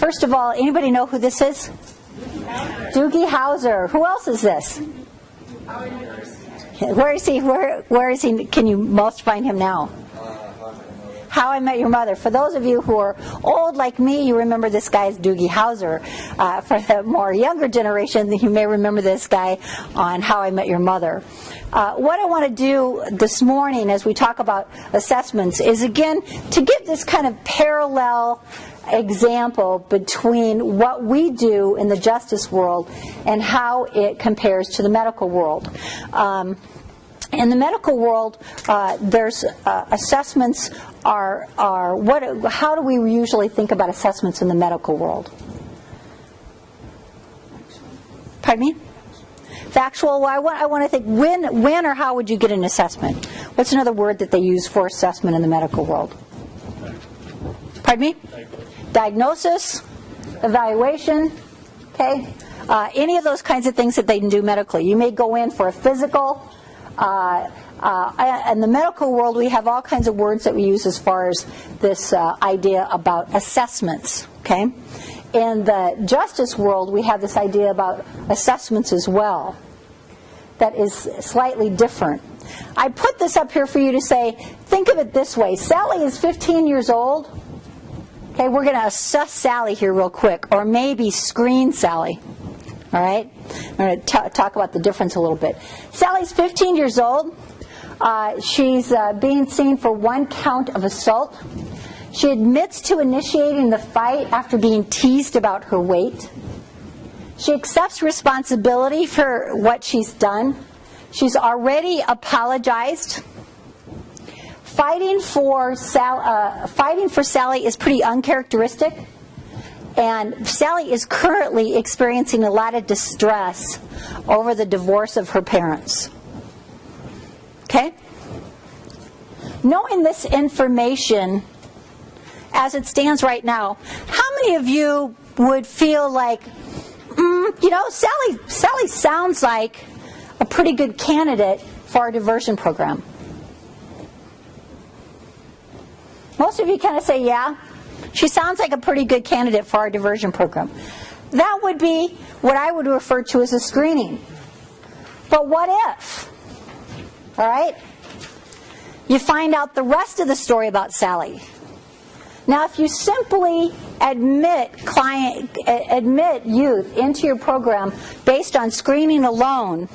First of all, anybody know who this is? Doogie Howser. Who else is this? Where is he? Where is he? Can you most find him now? How I Met Your Mother. For those of you who are old like me, you remember this guy as Doogie Howser. For the more younger generation, you may remember this guy on How I Met Your Mother. What I want to do this morning as we talk about assessments is, again, to give this kind of parallel example between what we do in the justice world and how it compares to the medical world. In the medical world, there's assessments are what? How do we usually think about assessments in the medical world? Pardon me? Factual. Well, I want to think when or how would you get an assessment? What's another word that they use for assessment in the medical world? Pardon me? Diagnosis, evaluation. Okay. Any of those kinds of things that they can do medically. You may go in for a physical. In the medical world, we have all kinds of words that we use as far as this idea about assessments. Okay, in the justice world, we have this idea about assessments as well. That is slightly different. I put this up here for you to say, think of it this way. Sally is 15 years old. Okay, we're going to assess Sally here real quick, or maybe screen Sally. All right? I'm going to talk about the difference a little bit. Sally's 15 years old. She's being seen for one count of assault. She admits to initiating the fight after being teased about her weight. She accepts responsibility for what she's done. She's already apologized. Fighting for Sally is pretty uncharacteristic. And Sally is currently experiencing a lot of distress over the divorce of her parents. Okay? Knowing this information as it stands right now, how many of you would feel like, Sally sounds like a pretty good candidate for our diversion program? Most of you kind of say, yeah. She sounds like a pretty good candidate for our diversion program. That would be what I would refer to as a screening. But what if? All right? You find out the rest of the story about Sally. Now, if you simply admit youth into your program based on screening alone,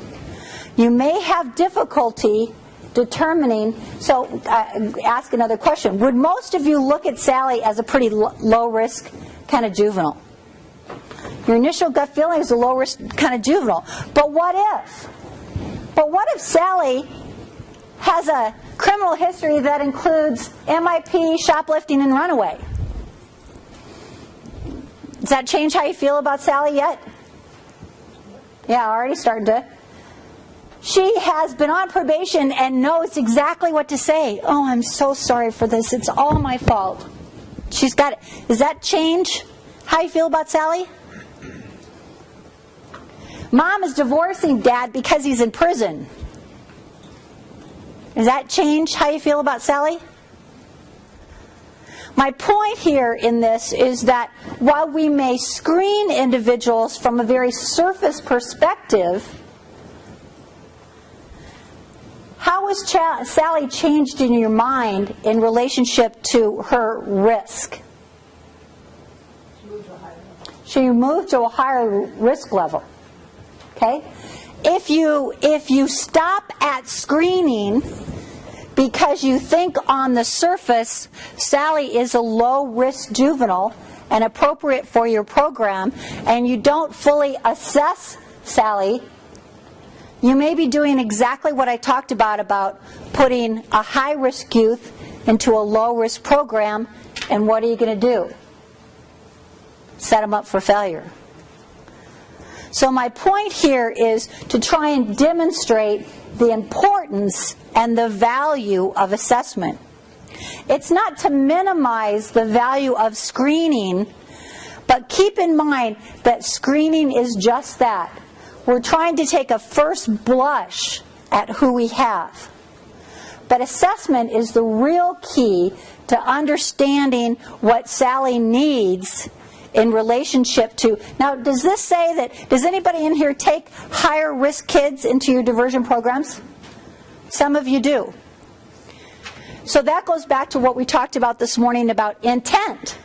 you may have difficulty determining. So ask another question. Would most of you look at Sally as a pretty low-risk kind of juvenile? Your initial gut feeling is a low-risk kind of juvenile. But what if? But what if Sally has a criminal history that includes MIP, shoplifting, and runaway? Does that change how you feel about Sally yet? Yeah, already starting to. She has been on probation and knows exactly what to say. Oh, I'm so sorry for this. It's all my fault. She's got it. Does that change how you feel about Sally? Mom is divorcing Dad because he's in prison. Does that change how you feel about Sally? My point here in this is that while we may screen individuals from a very surface perspective, how has Sally changed in your mind in relationship to her risk? She moved to a higher risk level. Okay? If you stop at screening because you think on the surface Sally is a low-risk juvenile and appropriate for your program, and you don't fully assess Sally, you may be doing exactly what I talked about putting a high-risk youth into a low-risk program, and what are you going to do? Set them up for failure. So my point here is to try and demonstrate the importance and the value of assessment. It's not to minimize the value of screening, but keep in mind that screening is just that. We're trying to take a first blush at who we have. But assessment is the real key to understanding what Sally needs in relationship to... Now, does this say that... Does anybody in here take higher risk kids into your diversion programs? Some of you do. So that goes back to what we talked about this morning about intent.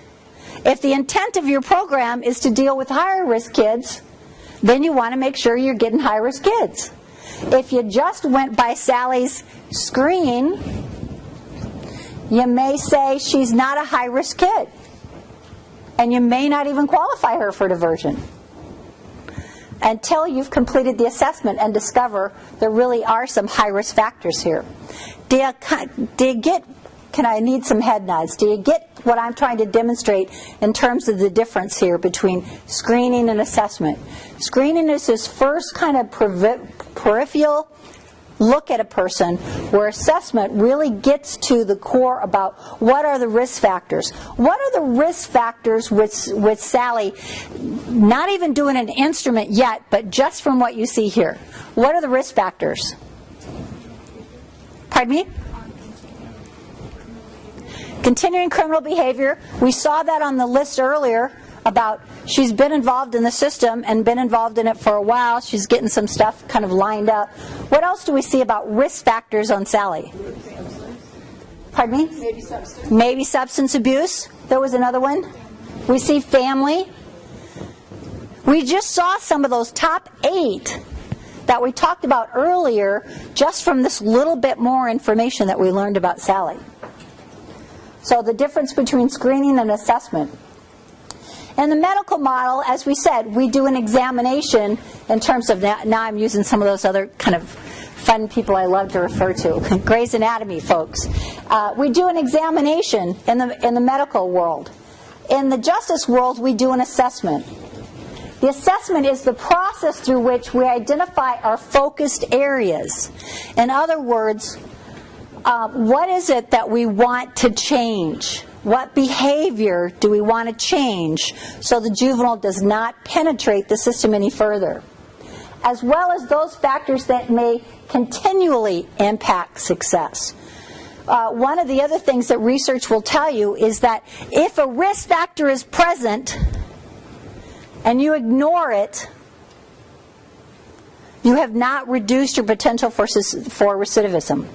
If the intent of your program is to deal with higher risk kids, then you want to make sure you're getting high risk kids. If you just went by Sally's screen, you may say she's not a high risk kid. And you may not even qualify her for diversion until you've completed the assessment and discover there really are some high risk factors here. Do you get, I need some head nods. Do you get what I'm trying to demonstrate in terms of the difference here between screening and assessment? Screening is this first kind of peripheral look at a person, where assessment really gets to the core about what are the risk factors. What are the risk factors with Sally, not even doing an instrument yet, but just from what you see here? What are the risk factors? Pardon me? Continuing criminal behavior. We saw that on the list earlier about she's been involved in the system and been involved in it for a while. She's getting some stuff kind of lined up. What else do we see about risk factors on Sally? Pardon me? Maybe substance. Maybe substance abuse. There was another one. We see family. We just saw some of those top 8 that we talked about earlier just from this little bit more information that we learned about Sally. So the difference between screening and assessment. In the medical model, as we said, we do an examination in terms of, now I'm using some of those other kind of fun people I love to refer to, Grey's Anatomy folks. We do an examination in the medical world. In the justice world, we do an assessment. The assessment is the process through which we identify our focused areas. In other words, what is it that we want to change? What behavior do we want to change so the juvenile does not penetrate the system any further? As well as those factors that may continually impact success. One of the other things that research will tell you is that if a risk factor is present and you ignore it, you have not reduced your potential for recidivism.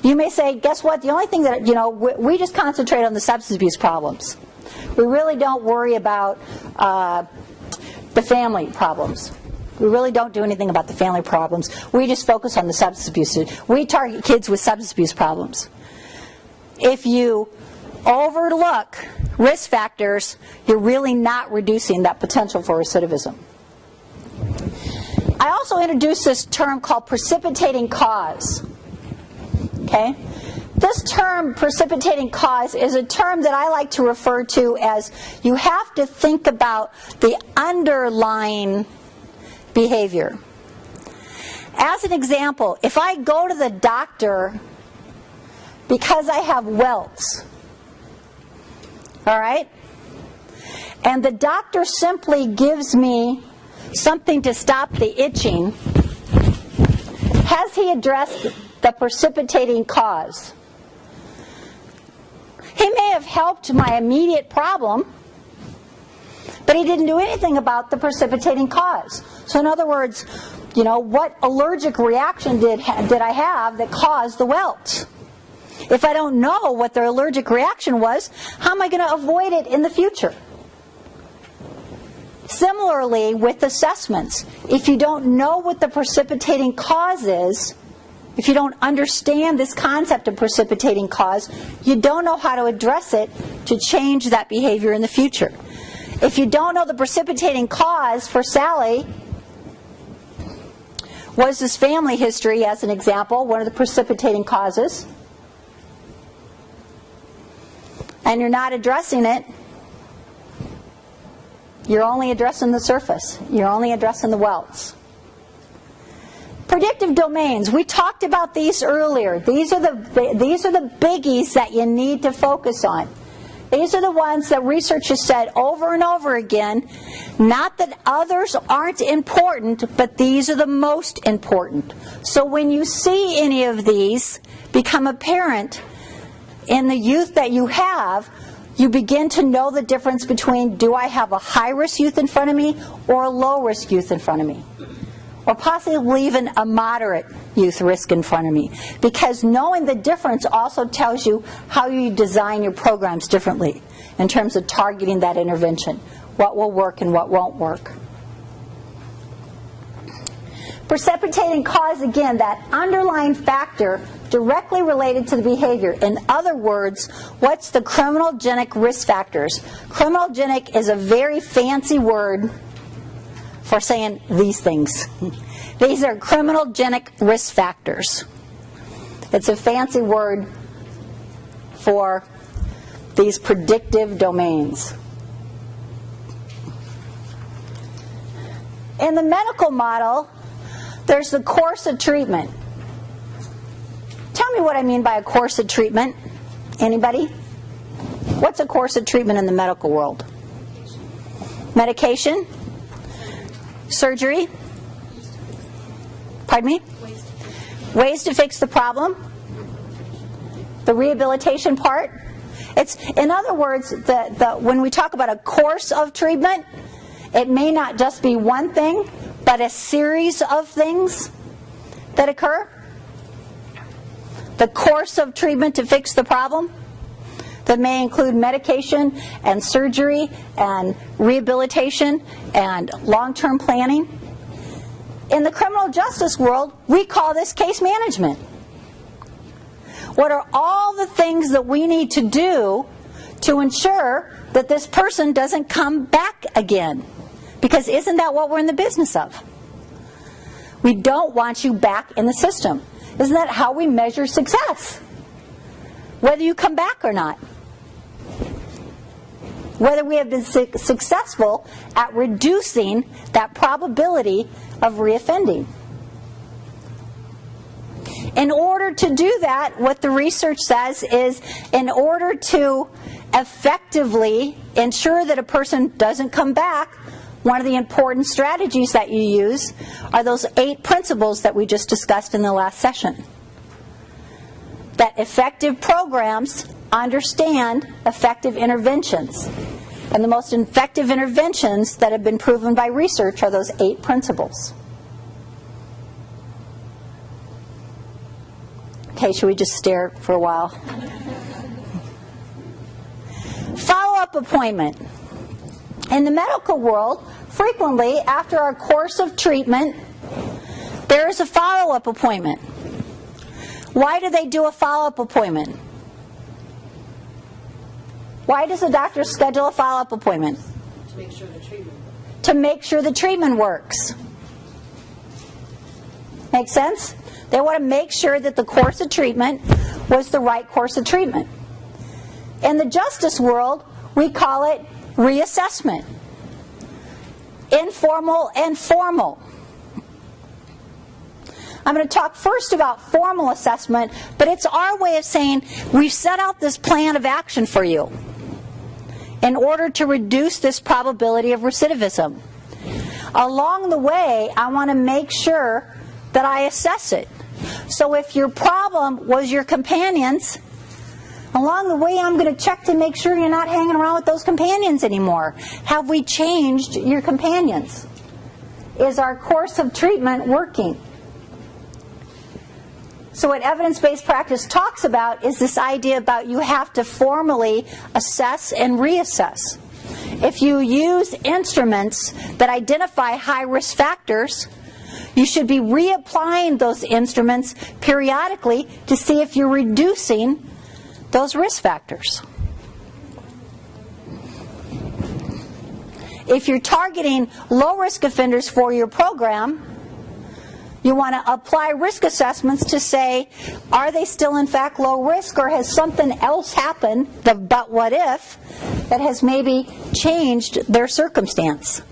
You may say, guess what, the only thing that, we just concentrate on the substance abuse problems. We really don't worry about the family problems. We really don't do anything about the family problems. We just focus on the substance abuse. We target kids with substance abuse problems. If you overlook risk factors, you're really not reducing that potential for recidivism. I also introduced this term called precipitating cause. Okay? This term, precipitating cause, is a term that I like to refer to as you have to think about the underlying behavior. As an example, if I go to the doctor because I have welts, all right, and the doctor simply gives me something to stop the itching, has he addressed the precipitating cause? He may have helped my immediate problem, but he didn't do anything about the precipitating cause. So in other words, what allergic reaction did I have that caused the welts? If I don't know what their allergic reaction was, how am I going to avoid it in the future? Similarly, with assessments, if you don't know what the precipitating cause is, if you don't understand this concept of precipitating cause, you don't know how to address it to change that behavior in the future. If you don't know the precipitating cause for Sally, was this family history, as an example, one of the precipitating causes, and you're not addressing it, you're only addressing the surface. You're only addressing the welts. Predictive domains. We talked about these earlier. These are the biggies that you need to focus on. These are the ones that research has said over and over again, not that others aren't important, but these are the most important. So when you see any of these become apparent in the youth that you have, you begin to know the difference between, do I have a high-risk youth in front of me or a low-risk youth in front of me? Or possibly even a moderate youth risk in front of me. Because knowing the difference also tells you how you design your programs differently in terms of targeting that intervention. What will work and what won't work. Precipitating cause, again, that underlying factor directly related to the behavior. In other words, what's the criminogenic risk factors? Criminogenic is a very fancy word for saying these things. These are criminogenic risk factors. It's a fancy word for these predictive domains. In the medical model, there's the course of treatment. Tell me what I mean by a course of treatment. Anybody? What's a course of treatment in the medical world? Medication? Surgery? Pardon me? Ways to fix the problem? The rehabilitation part? It's, in other words, when we talk about a course of treatment, it may not just be one thing, but a series of things that occur. The course of treatment to fix the problem that may include medication and surgery and rehabilitation and long-term planning. In the criminal justice world, we call this case management. What are all the things that we need to do to ensure that this person doesn't come back again? Because isn't that what we're in the business of? We don't want you back in the system. Isn't that how we measure success? Whether you come back or not. Whether we have been successful at reducing that probability of reoffending. In order to do that, what the research says is, in order to effectively ensure that a person doesn't come back, one of the important strategies that you use are those 8 principles that we just discussed in the last session. That effective programs understand effective interventions. And the most effective interventions that have been proven by research are those 8 principles. Okay, should we just stare for a while? Follow-up appointment. In the medical world, frequently, after our course of treatment, there is a follow-up appointment. Why do they do a follow-up appointment? Why does the doctor schedule a follow-up appointment? To make sure the treatment works. To make sure the treatment works. Make sense? They want to make sure that the course of treatment was the right course of treatment. In the justice world, we call it reassessment. Informal and formal. I'm going to talk first about formal assessment, but it's our way of saying we've set out this plan of action for you in order to reduce this probability of recidivism. Along the way, I want to make sure that I assess it. So if your problem was your companions, along the way I'm going to check to make sure you're not hanging around with those companions anymore. Have we changed your companions? Is our course of treatment working? So what evidence-based practice talks about is this idea about you have to formally assess and reassess. If you use instruments that identify high-risk factors, you should be reapplying those instruments periodically to see if you're reducing those risk factors. If you're targeting low-risk offenders for your program, you want to apply risk assessments to say, are they still in fact low risk, or has something else happened, the but what if, that has maybe changed their circumstance?